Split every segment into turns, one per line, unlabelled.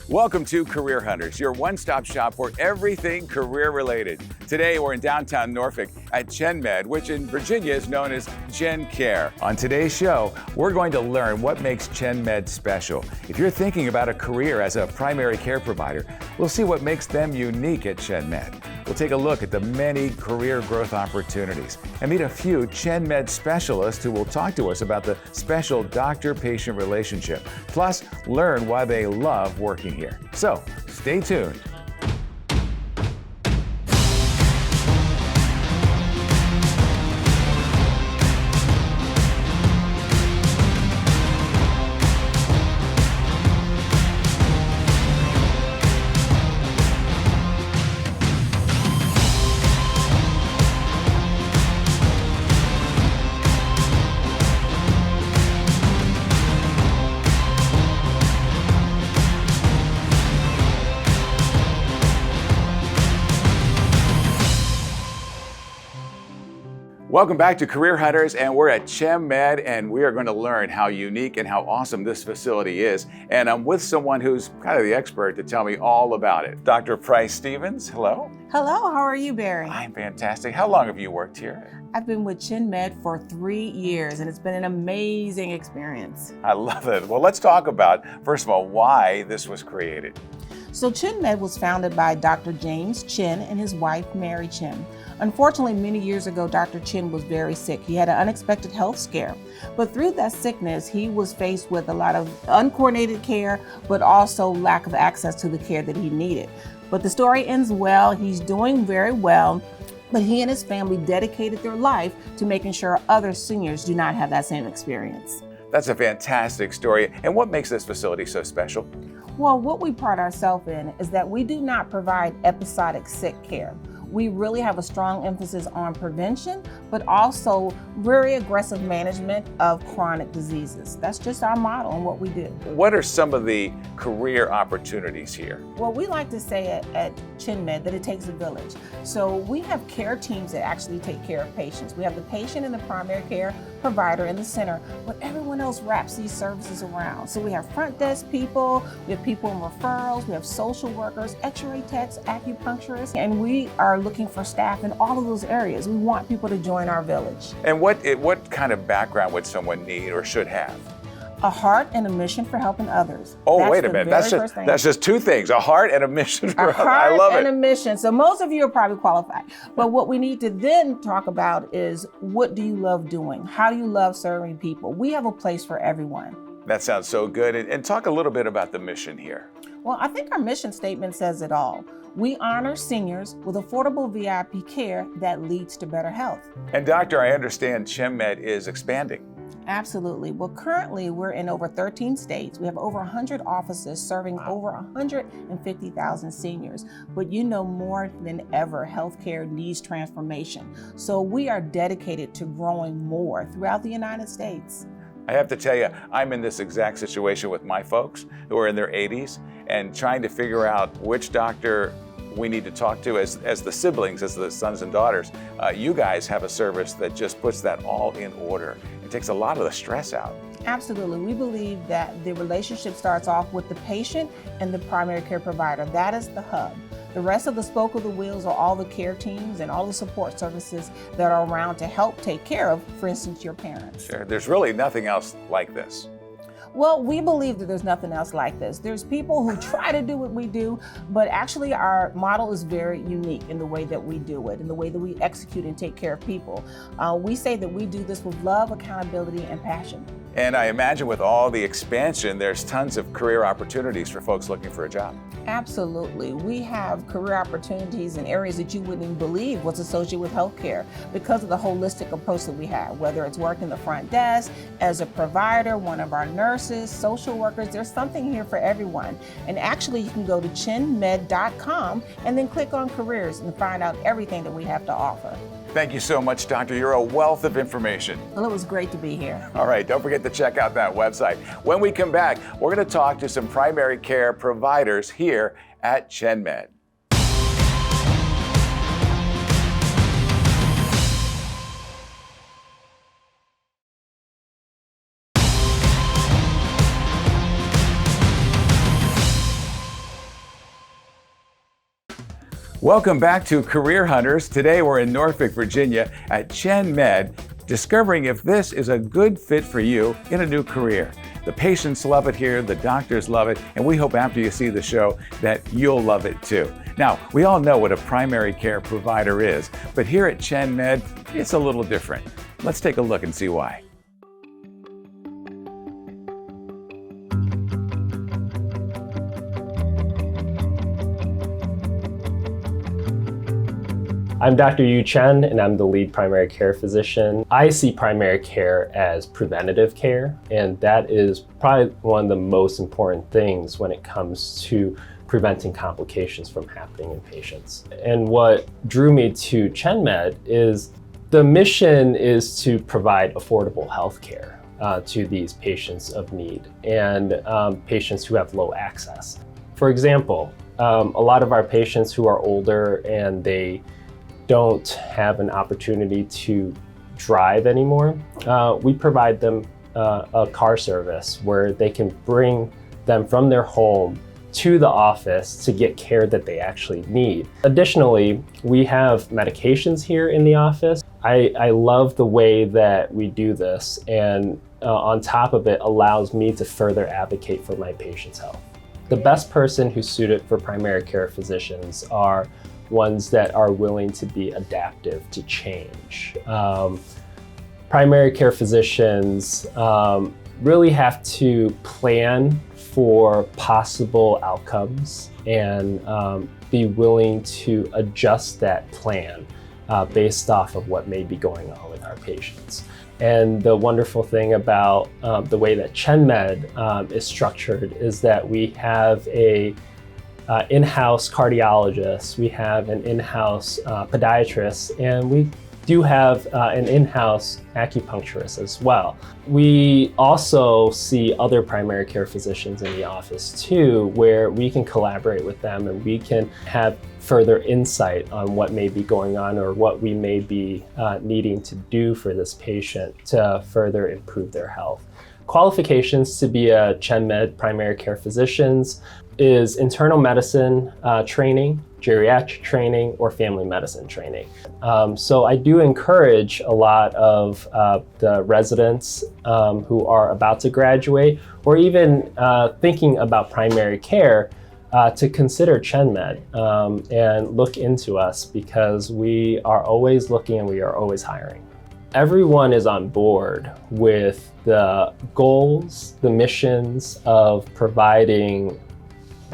Welcome to Career Hunters, your one-stop shop for everything career-related. Today, we're in downtown Norfolk at Chen Med, which in Virginia is known as Chen Care. On today's show, we're going to learn what makes Chen Med special. If you're thinking about a career as a primary care provider, we'll see what makes them unique at Chen Med. We'll take a look at the many career growth opportunities and meet a few Chen Med specialists who will talk to us about the special doctor-patient relationship, plus learn why they love working here. So, stay tuned. Welcome back to Career Hunters, and we're at Chen Med, and we are going to learn how unique and how awesome this facility is. And I'm with someone who's kind of the expert to tell me all about it. Dr. Price Stevens, hello.
Hello, how are you, Barry?
I'm fantastic. How long have you worked here?
I've been with Chen Med for 3 years, and it's been an amazing experience.
I love it. Well, let's talk about, first of all, why this was created.
So Chen Med was founded by Dr. James Chen and his wife, Mary Chen. Unfortunately, many years ago, Dr. Chen was very sick. He had an unexpected health scare. But through that sickness, he was faced with a lot of uncoordinated care, but also lack of access to the care that he needed. But the story ends well. He's doing very well, but he and his family dedicated their life to making sure other seniors do not have that same experience.
That's a fantastic story. And what makes this facility so special?
Well, what we pride ourselves in is that we do not provide episodic sick care. We really have a strong emphasis on prevention, but also very aggressive management of chronic diseases. That's just our model and what we do.
What are some of the career opportunities here?
Well, we like to say at Chen Med that it takes a village. So we have care teams that actually take care of patients. We have the patient and the primary care provider in the center, but everyone else wraps these services around. So we have front desk people, we have people in referrals, we have social workers, x-ray techs, acupuncturists, and we are looking for staff in all of those areas. We want people to join our village.
And what kind of background would someone need or should have?
A heart and a mission for helping others.
Oh, wait a minute. That's just two things, a heart and a mission for others. I love it.
A heart and a mission. So most of you are probably qualified. But what we need to then talk about is, what do you love doing? How do you love serving people? We have a place for everyone.
That sounds so good. And talk a little bit about the mission here.
Well, I think our mission statement says it all. We honor seniors with affordable VIP care that leads to better health.
And doctor, I understand Chen Med is expanding.
Absolutely. Well, currently we're in over 13 states. We have over 100 offices serving over 150,000 seniors. But you know, more than ever, healthcare needs transformation. So we are dedicated to growing more throughout the United States.
I have to tell you, I'm in this exact situation with my folks who are in their 80s and trying to figure out which doctor we need to talk to as the siblings, as the sons and daughters. You guys have a service that just puts that all in order. It takes a lot of the stress out.
Absolutely. We believe that the relationship starts off with the patient and the primary care provider. That is the hub. The rest of the spoke of the wheels are all the care teams and all the support services that are around to help take care of, for instance, your parents.
Sure. There's really nothing else like this.
Well, we believe that there's nothing else like this. There's people who try to do what we do, but actually our model is very unique in the way that we do it, in the way that we execute and take care of people. We say that we do this with love, accountability, and passion.
And I imagine with all the expansion, there's tons of career opportunities for folks looking for a job.
Absolutely. We have career opportunities in areas that you wouldn't even believe was associated with healthcare because of the holistic approach that we have, whether it's working the front desk, as a provider, one of our nurses, social workers. There's something here for everyone. And actually, you can go to chenmed.com and then click on careers and find out everything that we have to offer.
Thank you so much, Doctor. You're a wealth of information.
Well, it was great to be here.
All right, don't forget to check out that website. When we come back, we're going to talk to some primary care providers here at Chen Med. Welcome back to Career Hunters. Today we're in Norfolk, Virginia at Chen Med, discovering if this is a good fit for you in a new career. The patients love it here, the doctors love it, and we hope after you see the show that you'll love it too. Now, we all know what a primary care provider is, but here at Chen Med, it's a little different. Let's take a look and see why.
I'm Dr. Yu Chen, and I'm the lead primary care physician. I see primary care as preventative care, and that is probably one of the most important things when it comes to preventing complications from happening in patients. And what drew me to Chen Med is the mission is to provide affordable health care to these patients of need and patients who have low access. For example, a lot of our patients who are older and they don't have an opportunity to drive anymore, we provide them a car service where they can bring them from their home to the office to get care that they actually need. Additionally, we have medications here in the office. I love the way that we do this, and on top of it allows me to further advocate for my patients' health. The best person who's suited for primary care physicians are ones that are willing to be adaptive to change. Primary care physicians really have to plan for possible outcomes and be willing to adjust that plan based off of what may be going on with our patients. And the wonderful thing about the way that Chen Med is structured is that we have a in-house cardiologist, we have an in-house podiatrist, and we do have an in-house acupuncturist as well. We also see other primary care physicians in the office too, where we can collaborate with them and we can have further insight on what may be going on or what we may be needing to do for this patient to further improve their health. Qualifications to be a Chen Med primary care physicians is internal medicine training, geriatric training, or family medicine training. So I do encourage a lot of the residents who are about to graduate or even thinking about primary care to consider Chen Med and look into us because we are always looking and we are always hiring. Everyone is on board with the goals, the missions of providing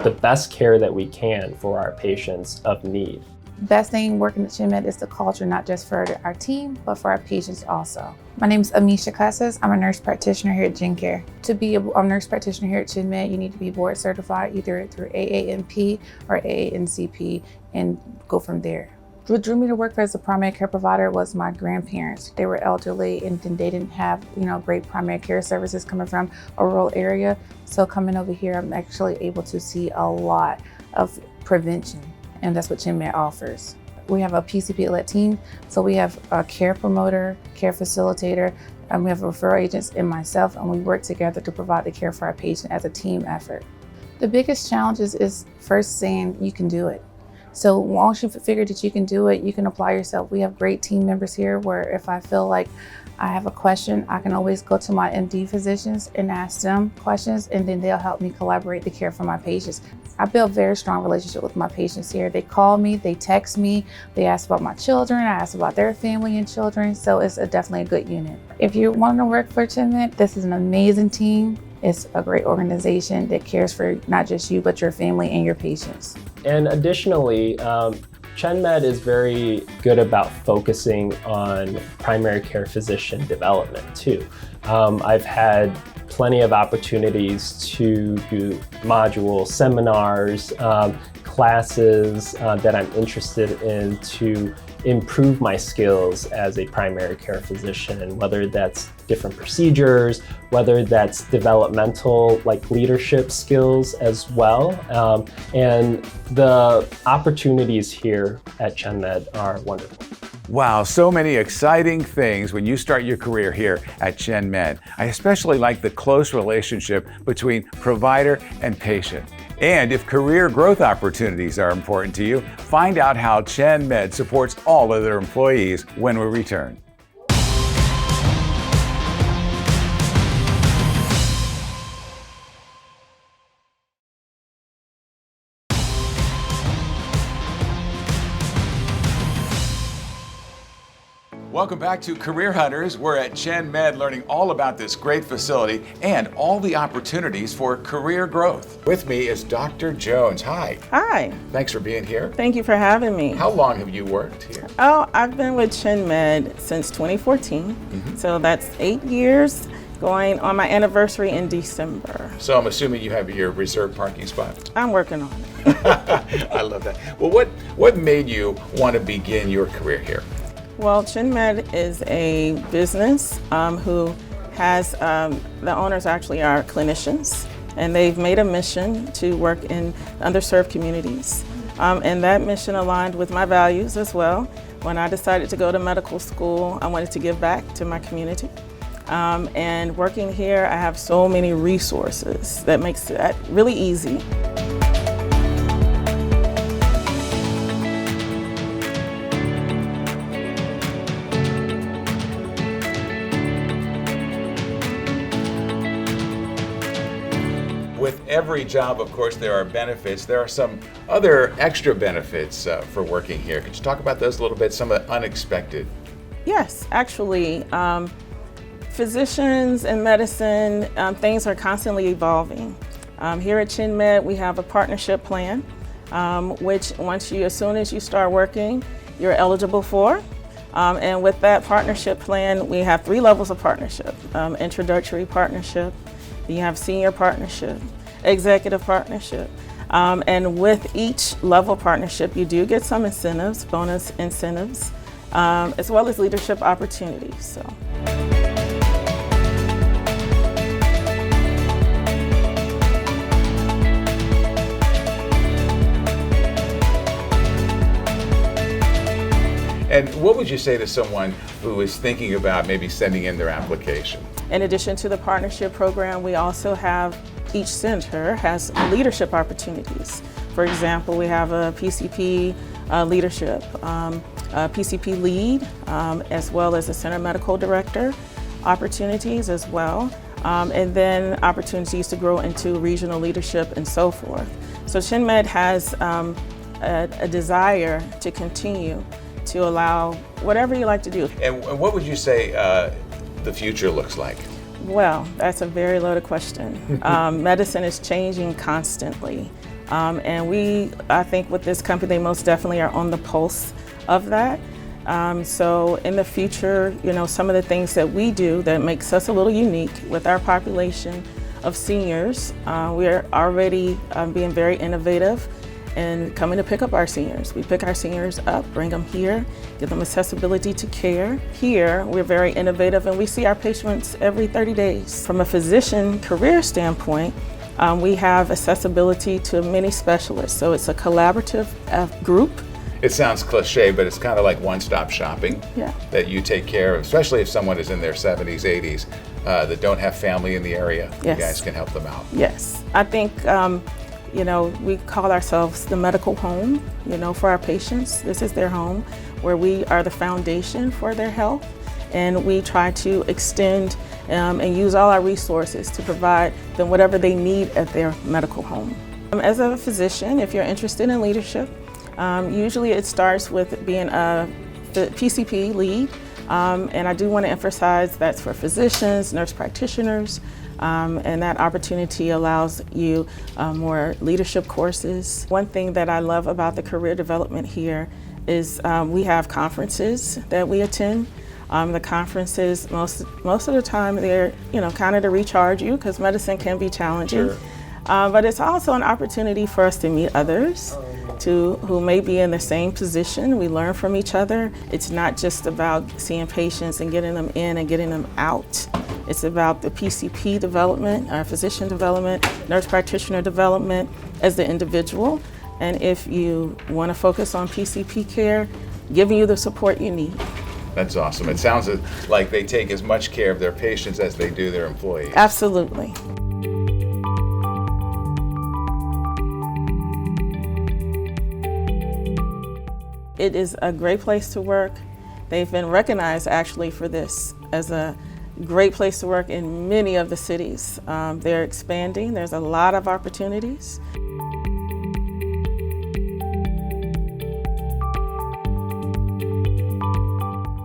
the best care that we can for our patients of need.
Best thing working at Chen Med is the culture, not just for our team, but for our patients also. My name is Amisha Casas. I'm a nurse practitioner here at GenCare. To be a nurse practitioner here at Chen Med, you need to be board certified either through AANP or AANCP and go from there. What drew me to work as a primary care provider was my grandparents. They were elderly and they didn't have, great primary care services coming from a rural area. So coming over here, I'm actually able to see a lot of prevention, and that's what Chen Med offers. We have a PCP-led team, so we have a care promoter, care facilitator, and we have referral agents and myself, and we work together to provide the care for our patient as a team effort. The biggest challenges is first saying you can do it. So once you've figured that you can do it, you can apply yourself. We have great team members here where if I feel like I have a question, I can always go to my MD physicians and ask them questions, and then they'll help me collaborate the care for my patients. I build a very strong relationship with my patients here. They call me, they text me, they ask about my children, I ask about their family and children, so it's definitely a good unit. If you want to work for Chen Med, this is an amazing team. It's a great organization that cares for not just you, but your family and your patients.
And additionally, Chen Med is very good about focusing on primary care physician development too. I've had plenty of opportunities to do modules, seminars, classes that I'm interested in to improve my skills as a primary care physician, whether that's different procedures, whether that's developmental like leadership skills as well. And the opportunities here at Chen Med are wonderful.
Wow, so many exciting things when you start your career here at Chen Med. I especially like the close relationship between provider and patient. And if career growth opportunities are important to you, find out how Chen Med supports all of their employees when we return. Welcome back to Career Hunters. We're at Chen Med learning all about this great facility and all the opportunities for career growth. With me is Dr. Jones. Hi.
Hi.
Thanks for being here.
Thank you for having me.
How long have you worked here?
Oh, I've been with Chen Med since 2014. So that's 8 years, going on my anniversary in December.
So I'm assuming you have your reserved parking spot?
I'm working on it.
I love that. Well, what made you want to begin your career here?
Well, Chen Med is a business who has, the owners actually are clinicians, and they've made a mission to work in underserved communities. And that mission aligned with my values as well. When I decided to go to medical school, I wanted to give back to my community. And working here, I have so many resources that makes that really easy.
With every job, of course, there are benefits. There are some other extra benefits for working here. Could you talk about those a little bit, some of the unexpected?
Yes, actually, physicians and medicine, things are constantly evolving. Here at Chen Med, we have a partnership plan, which as soon as you start working, you're eligible for. And with that partnership plan, we have 3 levels of partnership. Introductory partnership, you have senior partnership, executive partnership. And with each level partnership, you do get some incentives, bonus incentives, as well as leadership opportunities. So.
And what would you say to someone who is thinking about maybe sending in their application?
In addition to the partnership program, we also have, each center has leadership opportunities. For example, we have a PCP leadership, a PCP lead, as well as a center medical director opportunities as well, and then opportunities to grow into regional leadership and so forth. So Chen Med has a desire to continue to allow whatever you like to do.
And what would you say the future looks like?
Well, that's a very loaded question. Medicine is changing constantly. And I think with this company, they most definitely are on the pulse of that. So in the future, some of the things that we do that makes us a little unique with our population of seniors, we are already being very innovative and coming to pick up our seniors. We pick our seniors up, bring them here, give them accessibility to care. Here, we're very innovative and we see our patients every 30 days. From a physician career standpoint, we have accessibility to many specialists. So it's a collaborative group.
It sounds cliche, but it's kind of like one-stop shopping.
Yeah. That
you take care of, especially if someone is in their 70s, 80s, that don't have family in the area.
Yes.
You guys can help them out.
Yes. I think we call ourselves the medical home, for our patients. This is their home where we are the foundation for their health, and we try to extend and use all our resources to provide them whatever they need at their medical home. As a physician, if you're interested in leadership, usually it starts with being a PCP lead, and I do want to emphasize that's for physicians, nurse practitioners, and that opportunity allows you more leadership courses. One thing that I love about the career development here is we have conferences that we attend. The conferences, most of the time, they're kind of to recharge you because medicine can be challenging.
Sure.
But it's also an opportunity for us to meet others who may be in the same position. We learn from each other. It's not just about seeing patients and getting them in and getting them out. It's about the PCP development, our physician development, nurse practitioner development as the individual. And if you want to focus on PCP care, giving you the support you need.
That's awesome. It sounds like they take as much care of their patients as they do their employees.
Absolutely. It is a great place to work. They've been recognized actually for this as a great place to work in many of the cities. They're expanding. There's a lot of opportunities.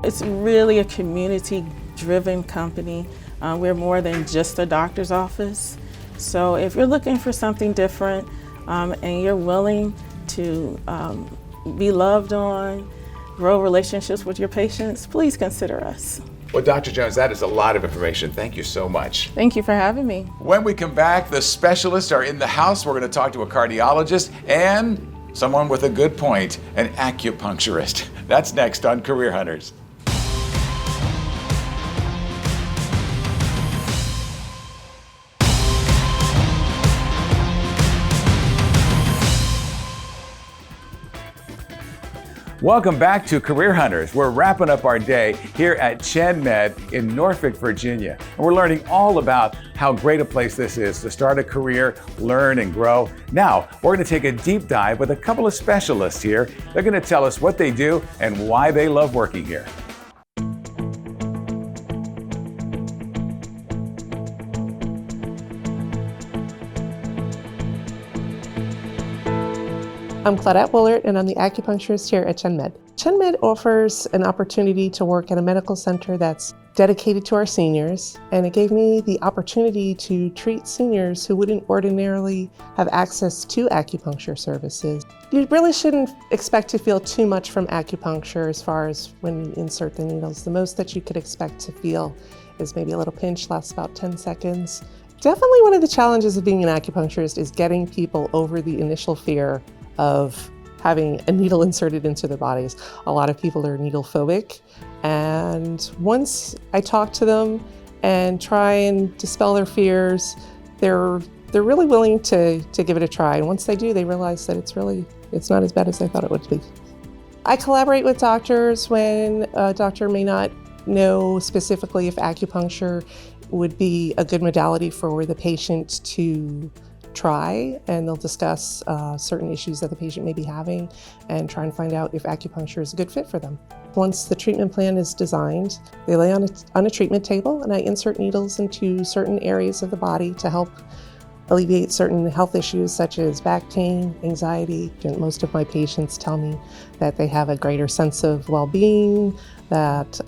It's really a community-driven company. We're more than just a doctor's office. So if you're looking for something different and you're willing to be loved on, grow relationships with your patients, please consider us.
Well, Dr. Jones, that is a lot of information. Thank you so much.
Thank you for having me.
When we come back, the specialists are in the house. We're going to talk to a cardiologist and someone with a good point, an acupuncturist. That's next on Career Hunters. Welcome back to Career Hunters. We're wrapping up our day here at Chen Med in Norfolk, Virginia. And we're learning all about how great a place this is to start a career, learn and grow. Now, we're going to take a deep dive with a couple of specialists here. They're going to tell us what they do and why they love working here.
I'm Claudette Willard, and I'm the acupuncturist here at Chen Med. Chen Med offers an opportunity to work at a medical center that's dedicated to our seniors, and it gave me the opportunity to treat seniors who wouldn't ordinarily have access to acupuncture services. You really shouldn't expect to feel too much from acupuncture as far as when you insert the needles. The most that you could expect to feel is maybe a little pinch, lasts about 10 seconds. Definitely one of the challenges of being an acupuncturist is getting people over the initial fear of having a needle inserted into their bodies. A lot of people are needle phobic, and once I talk to them and try and dispel their fears, they're really willing to give it a try. And once they do, they realize that it's not as bad as they thought it would be. I collaborate with doctors when a doctor may not know specifically if acupuncture would be a good modality for the patient to try, and they'll discuss certain issues that the patient may be having and try and find out if acupuncture is a good fit for them. Once the treatment plan is designed, they lay on a treatment table, and I insert needles into certain areas of the body to help alleviate certain health issues such as back pain, anxiety. And most of my patients tell me that they have a greater sense of well-being, that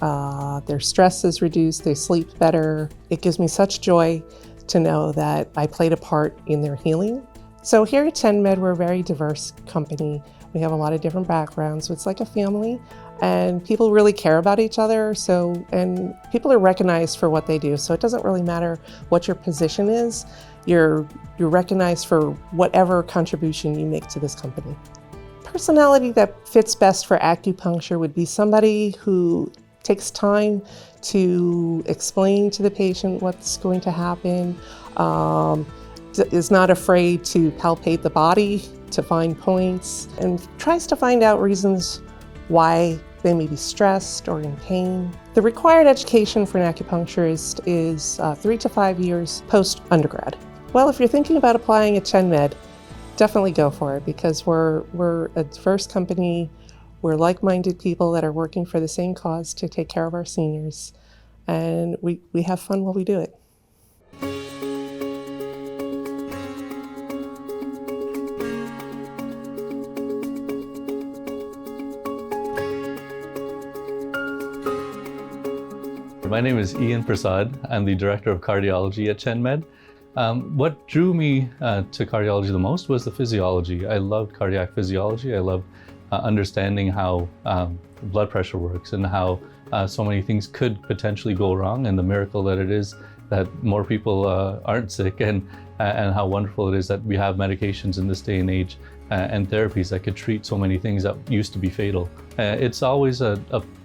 their stress is reduced, they sleep better. It gives me such joy to know that I played a part in their healing. So here at Chen Med, we're a very diverse company. We have a lot of different backgrounds. So it's like a family, and people really care about each other. And people are recognized for what they do. So it doesn't really matter what your position is. You're recognized for whatever contribution you make to this company. Personality that fits best for acupuncture would be somebody who takes time to explain to the patient what's going to happen, is not afraid to palpate the body to find points, and tries to find out reasons why they may be stressed or in pain. The required education for an acupuncturist is 3 to 5 years post-undergrad. Well, if you're thinking about applying at Chen Med, definitely go for it, because we're a diverse company. We're like-minded people that are working for the same cause to take care of our seniors, and we have fun while we do it.
My name is Ian Prasad. I'm the Director of Cardiology at Chen Med. What drew me to cardiology the most was the physiology. I loved cardiac physiology. I loved understanding how blood pressure works and how so many things could potentially go wrong, and the miracle that it is that more people aren't sick, and how wonderful it is that we have medications in this day and age and therapies that could treat so many things that used to be fatal. It's always a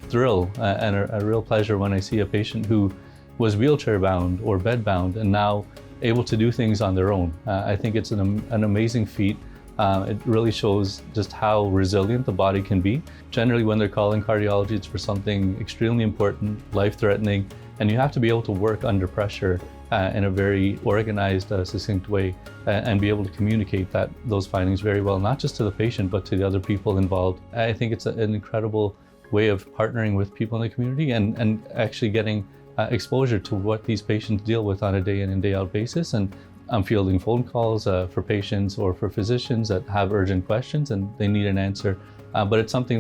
thrill and a real pleasure when I see a patient who was wheelchair bound or bed bound and now able to do things on their own. I think it's an amazing feat. It really shows just how resilient the body can be. Generally, when they're calling cardiology, it's for something extremely important, life-threatening, and you have to be able to work under pressure in a very organized, succinct way, and be able to communicate those findings very well, not just to the patient, but to the other people involved. I think it's an incredible way of partnering with people in the community and actually getting exposure to what these patients deal with on a day in and day out basis. And I'm fielding phone calls for patients or for physicians that have urgent questions and they need an answer. But it's something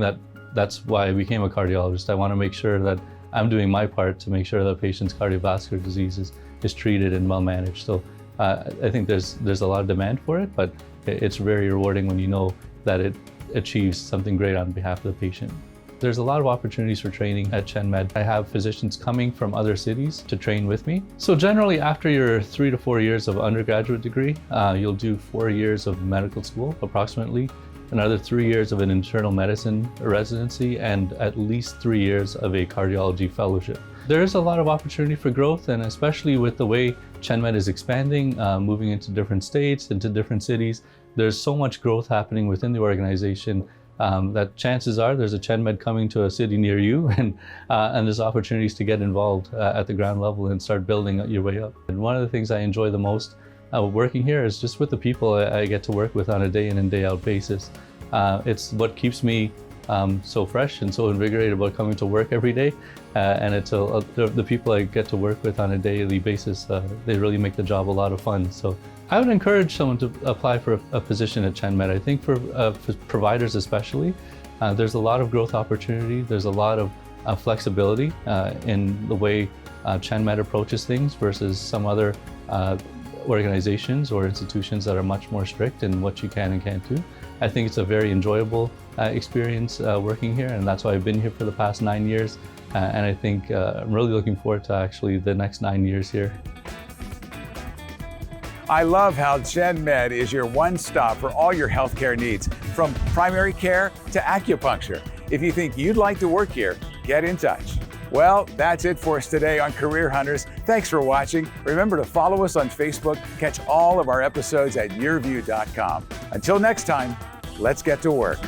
that's why I became a cardiologist. I want to make sure that I'm doing my part to make sure that patients' cardiovascular disease is treated and well managed. So I think there's a lot of demand for it, but it's very rewarding when you know that it achieves something great on behalf of the patient. There's a lot of opportunities for training at Chen Med. I have physicians coming from other cities to train with me. So generally after your 3 to 4 years of undergraduate degree, you'll do 4 years of medical school approximately, another 3 years of an internal medicine residency, and at least 3 years of a cardiology fellowship. There is a lot of opportunity for growth, and especially with the way Chen Med is expanding, moving into different states, into different cities, there's so much growth happening within the organization that chances are there's a Chen Med coming to a city near you, and there's opportunities to get involved at the ground level and start building your way up. And one of the things I enjoy the most working here is just with the people I get to work with on a day in and day out basis. It's what keeps me so fresh and so invigorated about coming to work every day. And it's the people I get to work with on a daily basis, they really make the job a lot of fun. So I would encourage someone to apply for a position at Chen Med. I think for providers especially, there's a lot of growth opportunity. There's a lot of flexibility in the way Chen Med approaches things versus some other organizations or institutions that are much more strict in what you can and can't do. I think it's a very enjoyable experience working here, and that's why I've been here for the past 9 years. And I think I'm really looking forward to actually the next 9 years here.
I love how Chen Med is your one-stop for all your healthcare needs, from primary care to acupuncture. If you think you'd like to work here, get in touch. Well, that's it for us today on Career Hunters. Thanks for watching. Remember to follow us on Facebook. Catch all of our episodes at yourview.com. Until next time, let's get to work.